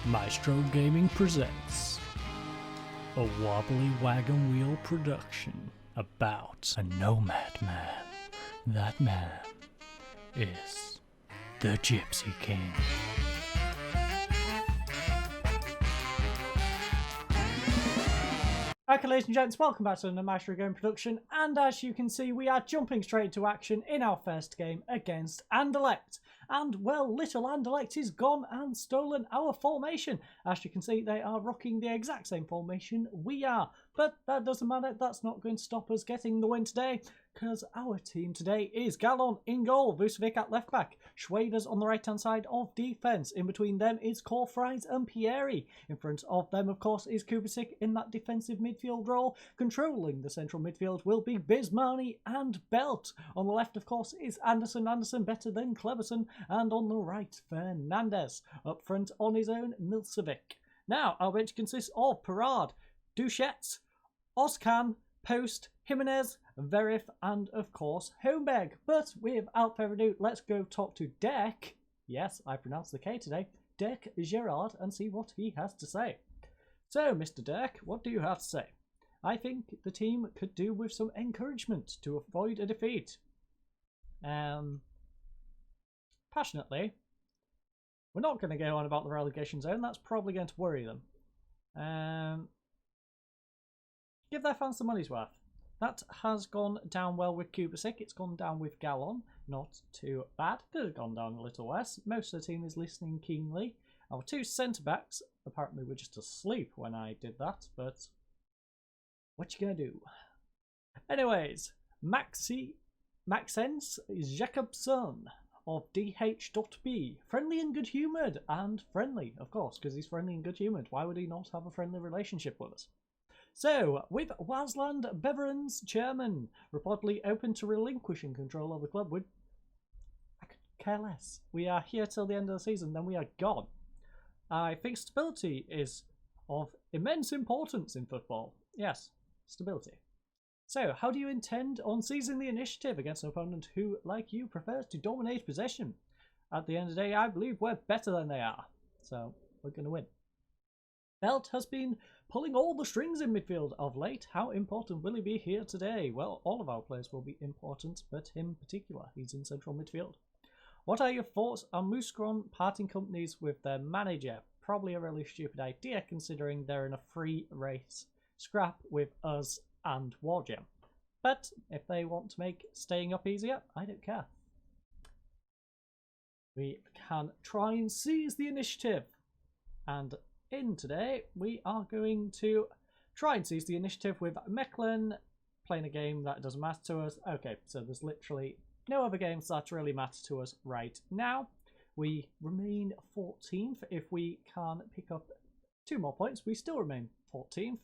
Maestro Gaming presents a wobbly wagon wheel production about a nomad man. That man is the Gypsy King. Okay, ladies and gents, welcome back to the Maestro Gaming production, and as you can see, we are jumping straight into action in our first game against Anderlecht. And, well, little Anderlecht is gone and stolen our formation. As you can see, they are rocking the exact same formation we are. But that doesn't matter, that's not going to stop us getting the win today, because our team today is Gallon in goal, Vucevic at left back, Schwavers on the right hand side of defence. In between them is Corfries and Pieri. In front of them, of course, is Kubicic in that defensive midfield role. Controlling the central midfield will be Bismarny and Belt. On the left, of course, is Anderson better than Cleverson. And on the right, Fernandez. Up front on his own, Milcevic. Now, our bench consists of Perard, Duchette, Oscan, Post, Jimenez, Verif, and of course Holmberg. But without further ado, let's go talk to Dirk. Yes, I pronounced the K today. Dirk Gerard, and see what he has to say. So, Mr. Dirk, what do you have to say? I think the team could do with some encouragement to avoid a defeat. Passionately, we're not going to go on about the relegation zone. That's probably going to worry them. Give their fans the money's worth. That has gone down well with Kubicic. It's gone down with Gallon. Not too bad. Could have gone down a little less. Most of the team is listening keenly. Our two centre-backs apparently were just asleep when I did that, but what you going to do? Anyways, Maxence Jacobson of DH.B. Friendly and good-humoured. And friendly, of course, because he's friendly and good-humoured. Why would he not have a friendly relationship with us? So, with Wasland Beveran's chairman reportedly open to relinquishing control of the club, I could care less. We are here till the end of the season, then we are gone. I think stability is of immense importance in football. Yes, stability. So, how do you intend on seizing the initiative against an opponent who, like you, prefers to dominate possession? At the end of the day, I believe we're better than they are. So, we're going to win. Belt has been pulling all the strings in midfield of late. How important will he be here today? Well, all of our players will be important, but him in particular. He's in central midfield. What are your thoughts on Muskron parting companies with their manager? Probably a really stupid idea, considering they're in a free race scrap with us and Wargem. But if they want to make staying up easier, I don't care. We can try and seize the initiative. And in today, we are going to try and seize the initiative with Mechlin playing a game that doesn't matter to us. Okay, so there's literally no other games that really matter to us right now. We remain 14th. If we can pick up 2 more points, we still remain 14th.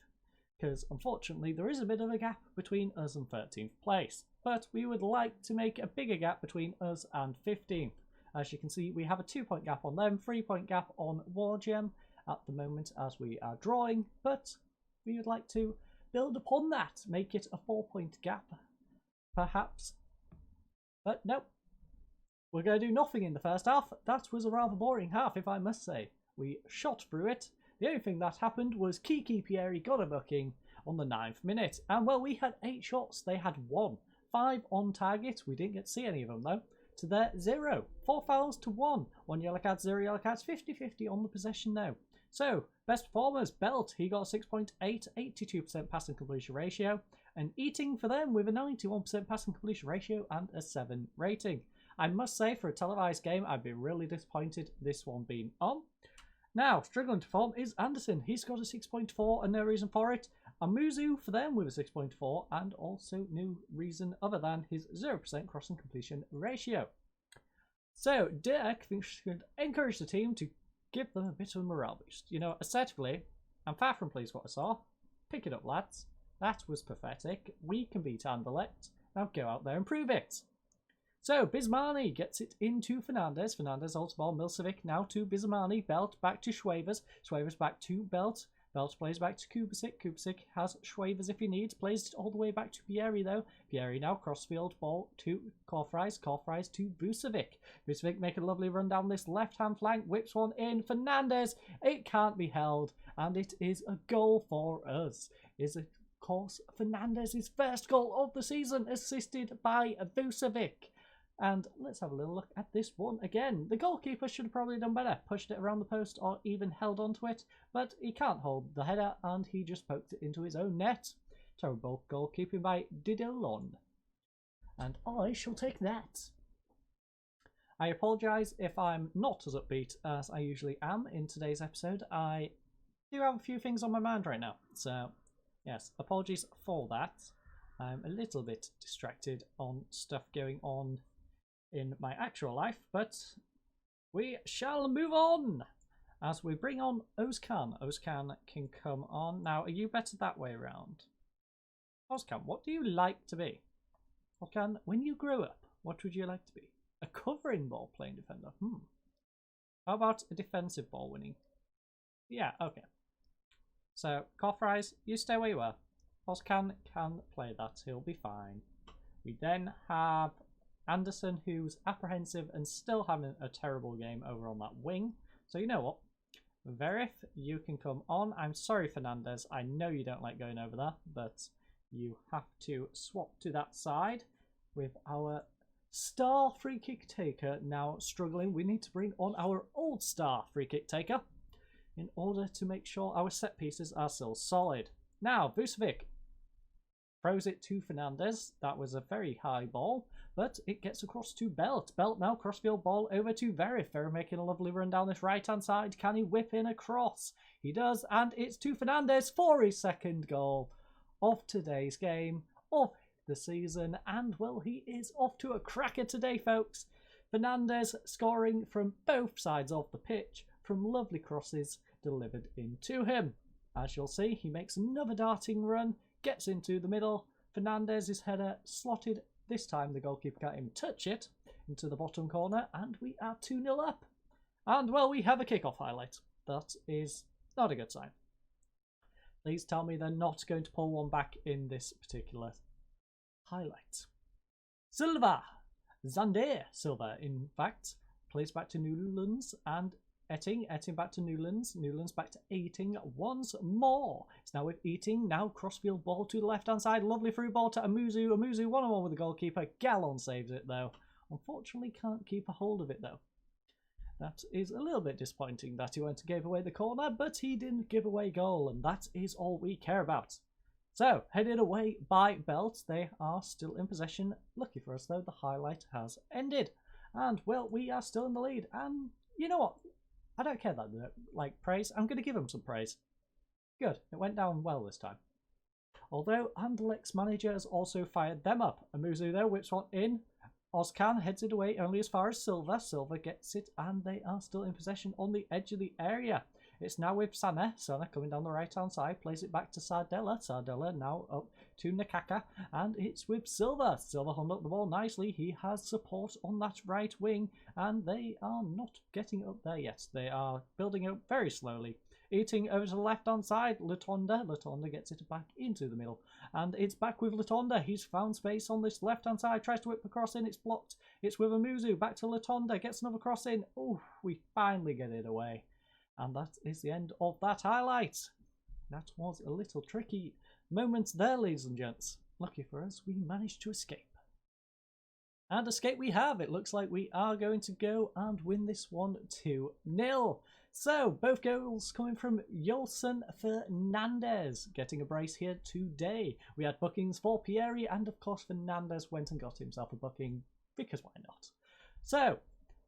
Because unfortunately, there is a bit of a gap between us and 13th place. But we would like to make a bigger gap between us and 15th. As you can see, we have a 2-point gap on them, 3-point gap on Wargem at the moment as we are drawing, but we would like to build upon that, make it a 4-point gap, perhaps. But nope, we're going to do nothing in the first half. That was a rather boring half, if I must say. We shot through it. The only thing that happened was Kiki Pieri got a booking on the 9th minute, and well, we had 8 shots, they had 1. 5 on target, we didn't get to see any of them though. To their 0. 4 fouls to 1. 1 yellow card, 0 yellow cards, 50-50 on the possession now. So, best performers, Belt, he got 6.8, 82% passing completion ratio, and Eating for them with a 91% passing completion ratio and a 7 rating. I must say, for a televised game, I'd be really disappointed this one being on. Now, struggling to form is Anderson. He's got a 6.4 and no reason for it. Amuzu for them with a 6.4 and also no reason other than his 0% crossing completion ratio. So, Dirk thinks he should encourage the team to give them a bit of a morale boost. You know, assertively, I'm far from pleased what I saw. Pick it up, lads. That was pathetic. We can beat Anderlecht. Now go out there and prove it. So, Bismarny gets it into Fernandez. Fernandez holds the ball. Milcevic now to Bismarny. Belt back to Schwavers. Schwavers back to Belt. Belt plays back to Kubasic. Kubasic has Schwavers if he needs. Plays it all the way back to Pieri though. Pieri now crossfield ball to Korfreis. Korfreis to Vucevic. Vucevic making a lovely run down this left-hand flank. Whips one in. Fernandez. It can't be held. And it is a goal for us. Is of course Fernandez's first goal of the season, assisted by Vucevic. And let's have a little look at this one again. The goalkeeper should have probably done better. Pushed it around the post or even held onto it. But he can't hold the header and he just poked it into his own net. Terrible goalkeeping by Didolon. And I shall take that. I apologise if I'm not as upbeat as I usually am in today's episode. I do have a few things on my mind right now. So, yes, apologies for that. I'm a little bit distracted on stuff going on in my actual life, but we shall move on as we bring on Ozcan. Ozcan can come on. Now, are you better that way around? Ozcan, what do you like to be? Ozcan, when you grow up, what would you like to be? A covering ball playing defender? How about a defensive ball winning? Yeah, okay. So, Korfreis, you stay where you are. Ozcan can play that. He'll be fine. We then have Anderson, who's apprehensive and still having a terrible game over on that wing. So you know what? Verif, you can come on. I'm sorry, Fernandez. I know you don't like going over there, but you have to swap to that side with our star free kick taker now struggling. We need to bring on our old star free kick taker in order to make sure our set pieces are still solid. Now, Vucevic throws it to Fernandez. That was a very high ball, but it gets across to Belt. Belt now crossfield ball over to Verif. Verif making a lovely run down this right-hand side. Can he whip in a cross? He does, and it's to Fernandez for his second goal of today's game, of the season, and well, he is off to a cracker today, folks. Fernandez scoring from both sides of the pitch from lovely crosses delivered into him. As you'll see, he makes another darting run, gets into the middle. Fernandez's header slotted. This time the goalkeeper can't even touch it into the bottom corner, and we are 2-0 up. And well, we have a kickoff highlight. That is not a good sign. Please tell me they're not going to pull one back in this particular highlight. Silva, Zander Silva, in fact, plays back to Newlands and Etting back to Newlands back to Eating once more. It's now with Eating, now crossfield ball to the left-hand side. Lovely through ball to Amuzu. Amuzu one-on-one with the goalkeeper. Gallon saves it though. Unfortunately can't keep a hold of it though. That is a little bit disappointing that he went and gave away the corner, but he didn't give away goal, and that is all we care about. So, headed away by Belt. They are still in possession. Lucky for us though, the highlight has ended. And well, we are still in the lead, and you know what? I don't care that like praise. I'm going to give him some praise. Good. It went down well this time. Although Anderlecht's manager has also fired them up. Amuzu though whips one in. Ozcan heads it away only as far as Silva. Silva gets it and they are still in possession on the edge of the area. It's now with Sana. Sana coming down the right hand side. Plays it back to Sardella. Sardella now up to Nakaka. And it's with Silva. Silva hung up the ball nicely. He has support on that right wing. And they are not getting up there yet. They are building up very slowly. Eating over to the left hand side. Latonda. Latonda gets it back into the middle. And it's back with Latonda. He's found space on this left hand side. Tries to whip the cross in. It's blocked. It's with Amuzu. Back to Latonda. Gets another cross in. Oh, we finally get it away. And that is the end of that highlight. That was a little tricky moment there, ladies and gents. Lucky for us, we managed to escape. And escape we have. It looks like we are going to go and win this one 2-0. So, both goals coming from Yolson Fernandez. Getting a brace here today. We had bookings for Pieri, and of course Fernandez went and got himself a booking, because why not? So,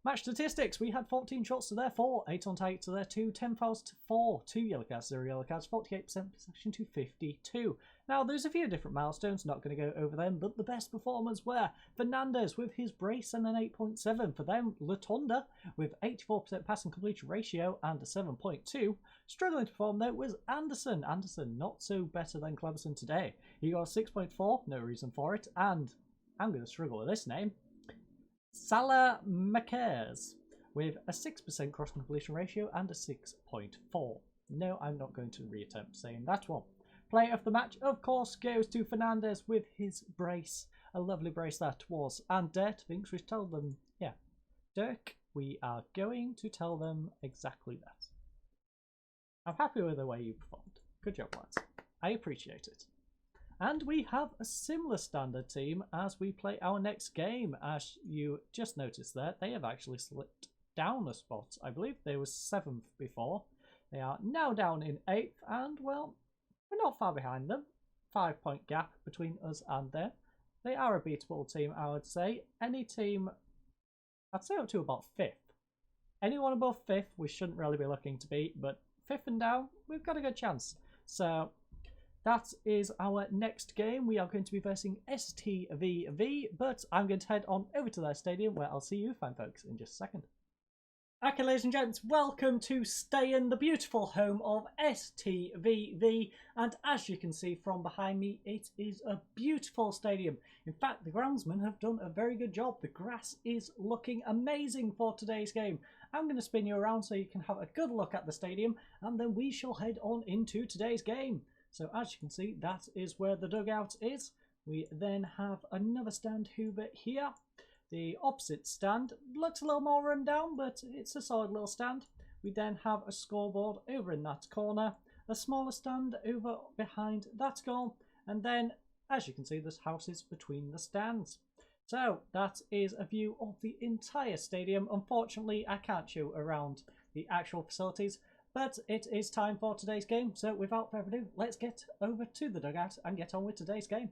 match statistics, we had 14 shots to their 4, 8 on target to their 2, 10 fouls to 4, 2 yellow cards, 0 yellow cards, 48% possession to 52. Now, there's a few different milestones, not going to go over them, but the best performers were Fernandez with his brace and an 8.7. For them, Latonda with 84% pass and completion ratio and a 7.2. Struggling to perform, though, was Anderson. Anderson, not so better than Cleverson today. He got a 6.4, no reason for it, and I'm going to struggle with this name. Salah Makers with a 6% cross completion ratio and a 6.4. No, I'm not going to reattempt saying that one. Player of the match, of course, goes to Fernandez with his brace. A lovely brace that was. And Dirt thinks we tell them, yeah, Dirk, we are going to tell them exactly that. I'm happy with the way you performed. Good job, lads. I appreciate it. And we have a similar standard team as we play our next game. As you just noticed there, they have actually slipped down a spot. I believe they were 7th before. They are now down in 8th, and well, we're not far behind them. 5-point gap between us and them. They are a beatable team, I would say. Any team, I'd say up to about 5th. Anyone above 5th, we shouldn't really be looking to beat, but 5th and down, we've got a good chance. So that is our next game. We are going to be versing STVV, but I'm going to head on over to their stadium where I'll see you fine folks in just a second. Okay, ladies and gents, welcome to Stayen, the beautiful home of STVV, and as you can see from behind me, it is a beautiful stadium. In fact, the groundsmen have done a very good job. The grass is looking amazing for today's game. I'm going to spin you around so you can have a good look at the stadium, and then we shall head on into today's game. So as you can see, that is where the dugout is. We then have another stand over here. The opposite stand looks a little more run down, but it's a solid little stand. We then have a scoreboard over in that corner, a smaller stand over behind that goal, and then, as you can see, there's houses between the stands. So that is a view of the entire stadium. Unfortunately, I can't show around the actual facilities, but it is time for today's game. So without further ado, let's get over to the dugout and get on with today's game.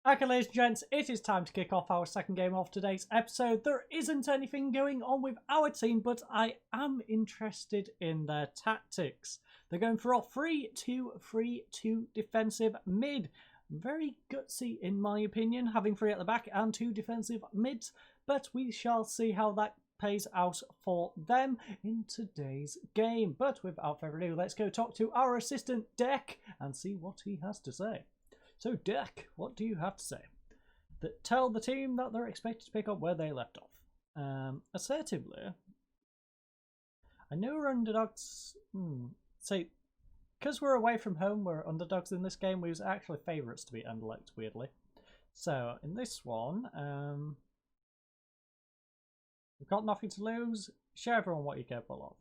Okay, ladies and gents, it is time to kick off our second game of today's episode. There isn't anything going on with our team, but I am interested in their tactics. They're going for a 3-2-3-2 defensive mid. Very gutsy in my opinion, having 3 at the back and 2 defensive mids, but we shall see how that pays out for them in today's game. But without further ado, let's go talk to our assistant Deck and see what he has to say. So, Deck, what do you have to say? Tell the team that they're expected to pick up where they left off. Assertively, I know we're underdogs. Say, because we're away from home, we're underdogs in this game. We was actually favourites to be underlooked, weirdly. So, in this one, we've got nothing to lose. Show everyone what you're capable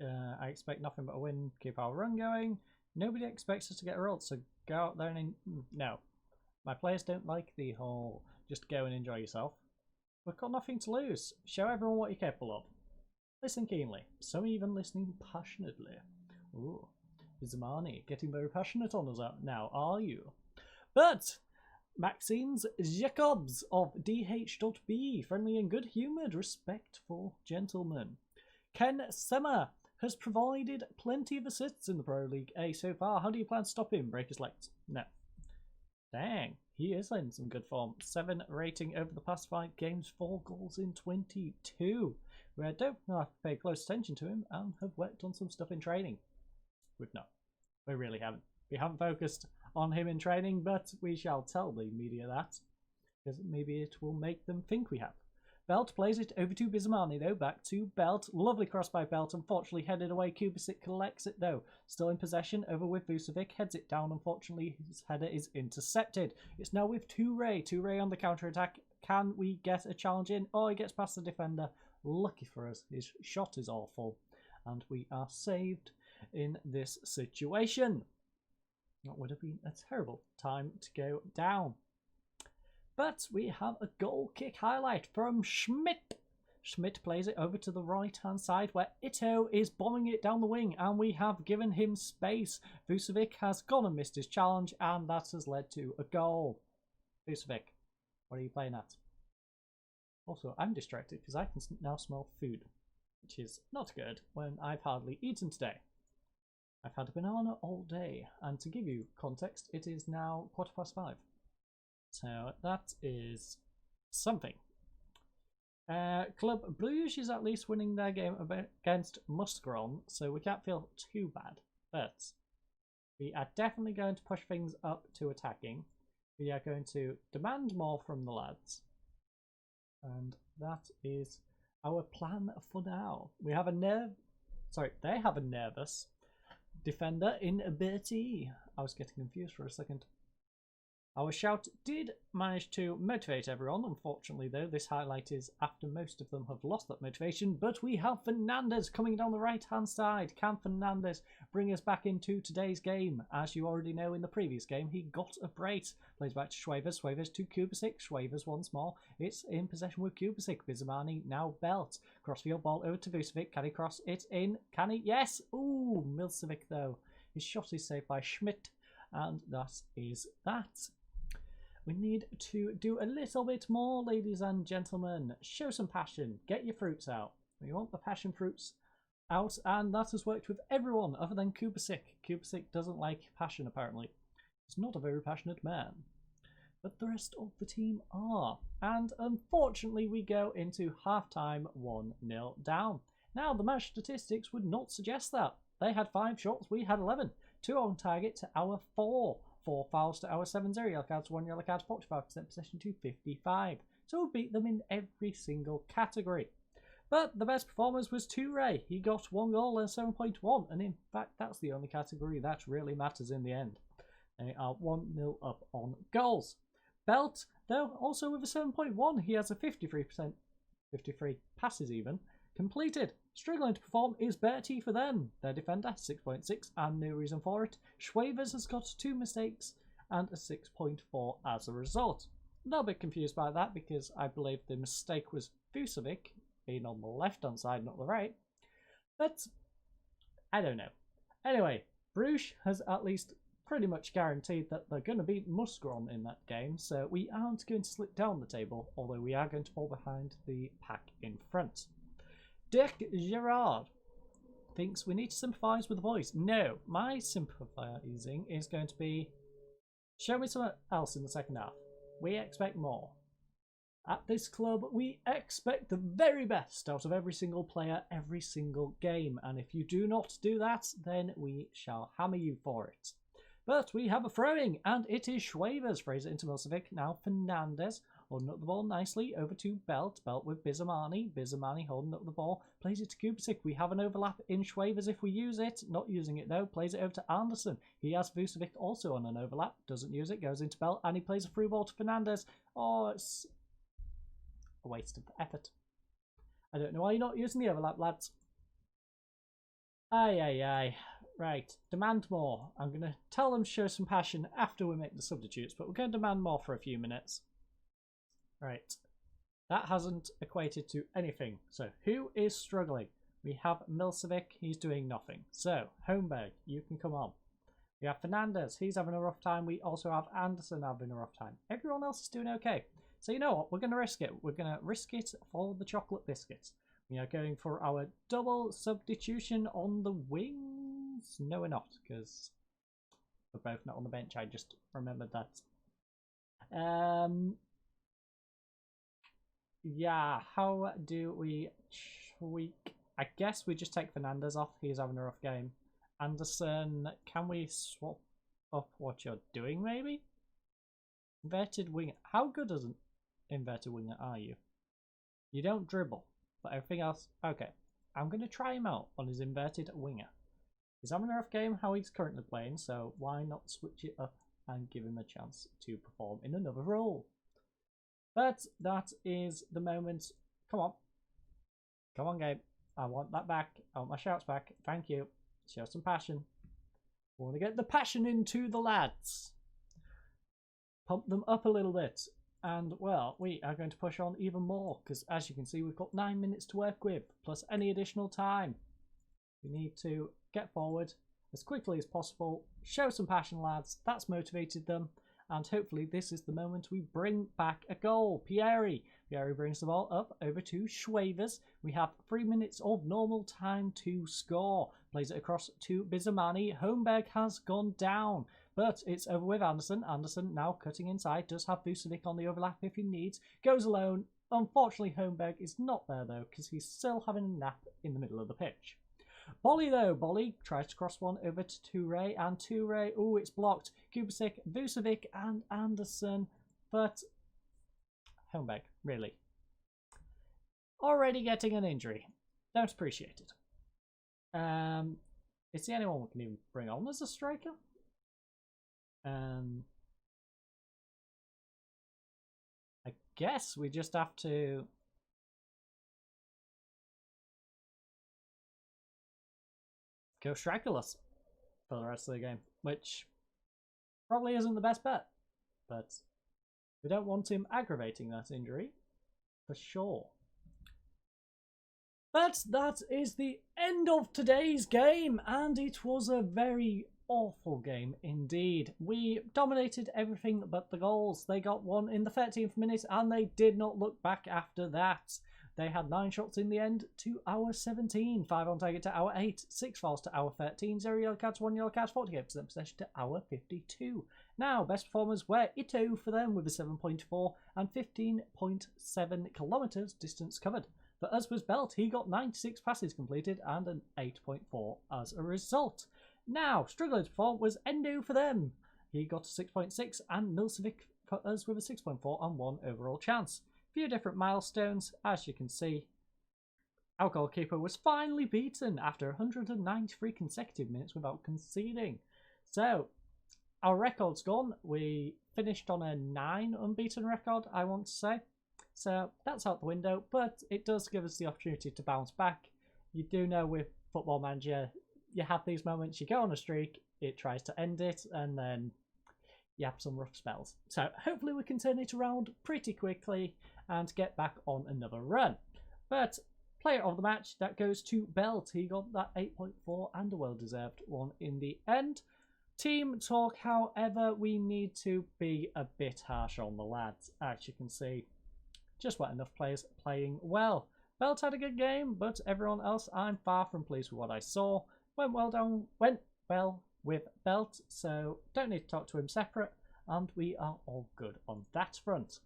of. I expect nothing but a win. Keep our run going. Nobody expects us to get a roll, so go out there and... No. My players don't like the whole just go and enjoy yourself. We've got nothing to lose. Show everyone what you're capable of. Listen keenly. Some even listening passionately. Ooh. Zamani, getting very passionate on us now, are you? But Maxine's Jacobs of DH.B, friendly and good-humoured, respectful gentleman. Ken Semmer has provided plenty of assists in the Pro League A so far. How do you plan to stop him? Break his legs? No. Dang, he is in some good form. 7 rating over the past 5 games, 4 goals in 22. We don't have to pay close attention to him and have worked on some stuff in training. We've not. We really haven't. We haven't focused on him in training, but we shall tell the media that, because maybe it will make them think we have. Belt plays it over to Bismani though, back to Belt. Lovely cross by Belt, unfortunately headed away. Kubasic collects it though. Still in possession, over with Vucevic, heads it down. Unfortunately, his header is intercepted. It's now with Toure. Toure on the counter-attack. Can we get a challenge in? Oh, he gets past the defender. Lucky for us, his shot is awful. And we are saved in this situation. That would have been a terrible time to go down. But we have a goal kick highlight from Schmidt. Schmidt plays it over to the right-hand side where Ito is bombing it down the wing, and we have given him space. Vucevic has gone and missed his challenge, and that has led to a goal. Vucevic, what are you playing at? Also, I'm distracted because I can now smell food, which is not good when I've hardly eaten today. I've had a banana all day, and to give you context, it is now 5:15. So that is something. Club Bruges is at least winning their game against Muskron, so we can't feel too bad. But we are definitely going to push things up to attacking. We are going to demand more from the lads. And that is our plan for now. We have a they have a nervous defender in Bertie. I was getting confused for a second. Our shout did manage to motivate everyone. Unfortunately, though, this highlight is after most of them have lost that motivation. But we have Fernandez coming down the right-hand side. Can Fernandez bring us back into today's game? As you already know, in the previous game, he got a brace. Plays back to Schwavers. Schwavers to Kubasic. Schwavers once more. It's in possession with Kubasic. Bizamani now Belt. Crossfield ball over to Vucevic. Can he cross it in? Can he? Yes! Ooh, Milcevic, though. His shot is saved by Schmidt. And that is that. We need to do a little bit more, ladies and gentlemen. Show some passion. Get your fruits out. We want the passion fruits out, and that has worked with everyone other than Kubasic. Kubasic doesn't like passion, apparently. He's not a very passionate man. But the rest of the team are. And unfortunately, we go into halftime 1-0 down. Now, the match statistics would not suggest that. They had 5 shots, we had 11. 2 on target to our 4. 4 fouls to our 7, 0 yellow cards, 1 yellow card, 45% possession to 55. So we beat them in every single category. But the best performance was Toure. He got 1 goal and 7.1, and in fact that's the only category that really matters in the end. They are 1-0 up on goals. Belt, though, also with a 7.1. He has a 53%, 53 passes even, completed. Struggling to perform is Bertie for them. Their defender, 6.6, and no reason for it. Schwavers has got 2 mistakes and a 6.4 as a result. A little bit confused by that because I believe the mistake was Vucevic being on the left-hand side, not the right. But I don't know. Anyway, Bruges has at least pretty much guaranteed that they're going to beat Musgron in that game, so we aren't going to slip down the table, although we are going to fall behind the pack in front. Dirk Gerard thinks we need to sympathise with the boys. No, my sympathising is going to be show me something else in the second half. We expect more. At this club, we expect the very best out of every single player, every single game. And if you do not do that, then we shall hammer you for it. But we have a throwing, and it is Schwavers. Fraser into Milcevic. Now Fernandez holding up the ball nicely over to Belt. Belt with Bizamani. Bizamani holding up the ball. Plays it to Kubasic. We have an overlap in Schwavers if we use it. Not using it though. Plays it over to Anderson. He has Vucevic also on an overlap. Doesn't use it. Goes into Belt. And he plays a through ball to Fernandez. Oh, it's a waste of effort. I don't know why you're not using the overlap, lads. Aye, aye, aye. Right, demand more. I'm going to tell them to show some passion after we make the substitutes, but we're going to demand more for a few minutes. Right, that hasn't equated to anything. So, who is struggling? We have Milcevic, he's doing nothing. So, Holmberg, you can come on. We have Fernandez, he's having a rough time. We also have Anderson having a rough time. Everyone else is doing okay. So, you know what? We're going to risk it. We're going to risk it for the chocolate biscuits. We are going for our double substitution on the wings. No, we're not, because we're both not on the bench. I just remembered that. Yeah, how do we tweak? I guess we just take Fernandez off. He's having a rough game. Anderson, can we swap up what you're doing, maybe? Inverted winger. How good as an inverted winger are you? You don't dribble, but everything else... Okay, I'm going to try him out on his inverted winger. He's having a rough game how he's currently playing, so why not switch it up and give him a chance to perform in another role? But that is the moment. Come on. Come on, game. I want that back. I want my shouts back. Thank you. Show some passion. I want to get the passion into the lads. Pump them up a little bit. And, well, we are going to push on even more, because as you can see, we've got 9 minutes to work with, plus any additional time. We need to get forward as quickly as possible, show some passion, lads. That's motivated them, and hopefully this is the moment we bring back a goal. Pieri brings the ball up over to Schwavers. We have 3 minutes of normal time to score. Plays it across to Bizamani. Holmberg has gone down, but it's over with Anderson. Anderson now cutting inside. Does have Vucevic on the overlap if he needs. Goes alone. Unfortunately, Holmberg is not there, though, because he's still having a nap in the middle of the pitch. Bolly, though. Bolly tries to cross one over to Toure, and Toure, oh, it's blocked. Kubasic, Vucevic, and Anderson, but Holmberg, really. Already getting an injury. Don't appreciate it. Is he anyone we can even bring on as a striker? I guess we just have to go strikerless for the rest of the game, which probably isn't the best bet, but we don't want him aggravating that injury for sure. But that is the end of today's game, and it was a very awful game indeed. We dominated everything but the goals. They got one in the 13th minute and they did not look back after that. They had 9 shots in the end to our 17, 5 on target to our 8, 6 fouls to our 13, 0 yellow cards, 1 yellow card, 48% possession to our 52. Now, best performers were Ito for them with a 7.4 and 15.7 kilometres distance covered. For us was Belt, he got 96 passes completed and an 8.4 as a result. Now, struggling to perform was Endo for them. He got a 6.6 and Milcevic for us with a 6.4 and 1 overall chance. Few different milestones, as you can see. Our goalkeeper was finally beaten after 193 consecutive minutes without conceding. So, our record's gone. We finished on a 9 unbeaten record, I want to say. So, that's out the window, but it does give us the opportunity to bounce back. You do know with Football Manager, you have these moments, you go on a streak, it tries to end it, and then you have some rough spells. So hopefully we can turn it around pretty quickly and get back on another run. But player of the match, that goes to Belt. He got that 8.4 and a well-deserved one in the end. Team talk, however, we need to be a bit harsh on the lads. As you can see, just weren't enough players playing well. Belt had a good game, but everyone else, I'm far from pleased with what I saw. Went well with Belt, so don't need to talk to him separate, and we are all good on that front.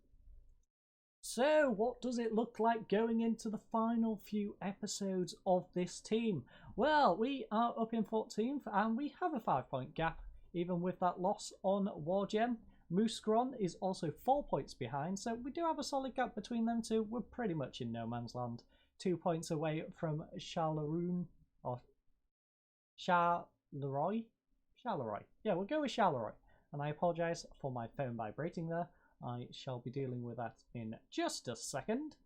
So, what does it look like going into the final few episodes of this team? Well, we are up in 14th, and we have a 5-point gap, even with that loss on Wargem. Moosgron is also 4 points behind, so we do have a solid gap between them two. We're pretty much in no man's land. 2 points away from Charleroi. Yeah, we'll go with Charleroi. And I apologise for my phone vibrating there. I shall be dealing with that in just a second.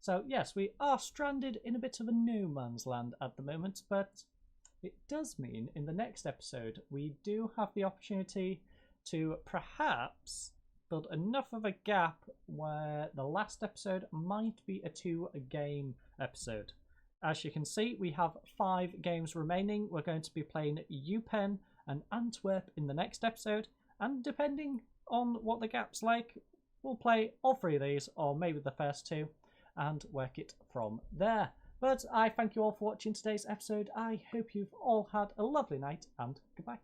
So yes, we are stranded in a bit of a no man's land at the moment, but it does mean in the next episode we do have the opportunity to perhaps build enough of a gap where the last episode might be a 2-game episode. As you can see, we have 5 games remaining. We're going to be playing UPenn and Antwerp in the next episode, and depending on what the gap's like, we'll play all 3 of these, or maybe the first 2, and work it from there. But I thank you all for watching today's episode. I hope you've all had a lovely night, and goodbye.